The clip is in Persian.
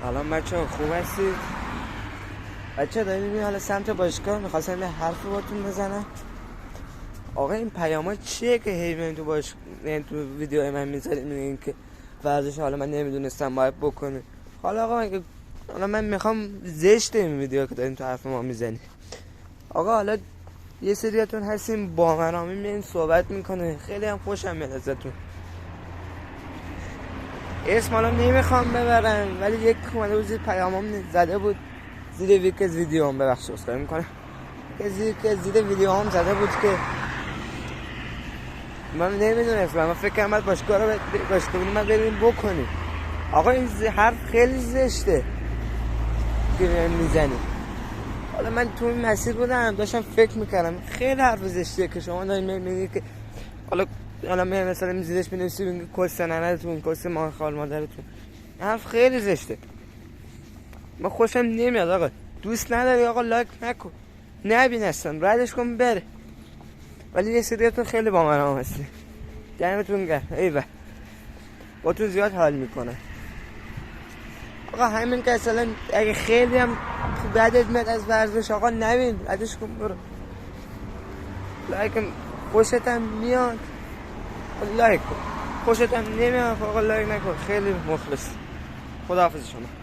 سلام بچه خوب هستید؟ بچه داریم میریم حالا سمت باشگاه، میخواستم یه حرفی باتون بزنم. آقا این پیاما چیه که هی تو ویدیو من میذاریم این که ورزش حالا من نمیدونستم باید بکنه. حالا آقا حالا من میخوام زشت این ویدیو که داریم تو حرف ما میزنی. آقا حالا یه سریاتون هستیم با منامی میین صحبت میکنه، خیلی هم خوشم میاد ازتون. اسم حالا نمیخوام ببرم ولی یک اومده بود زیر پیامم زده بود زیر یک از ویدیوام، ببخشید اسخای میکنم که زیر ویدیوام زده بود که من نمیدونستم، من فکر کنم باشگاه رو من بریم بکنیم. آقا این حرف خیلی زشته که میزنی. حالا من تو این مسیر بودم داشتم فکر میکردم خیلی حرف زشتیه که شما دارید میگید که حالا مثلا میزیدش مینویسی کس ننتون کس ما خال مادرتون. حرف خیلی زشته، من خوشم نمیاد. آقا دوست نداری آقا لایک نکن، نبین اصلا، ردش کن بره. ولی یه سریاتون خیلی با من هم هستی، دمتون گرم. ایوه با تو زیاد حال میکنه. آقا همین که اصلا اگه خیلی هم بدت میاد از ورزش آقا نبین، ردش کن برو. لایک خوشت هم میاد لایک کن، خوشت هم نمیاد آقا لایک نکن. خیلی مخلص. خداحافظ شما.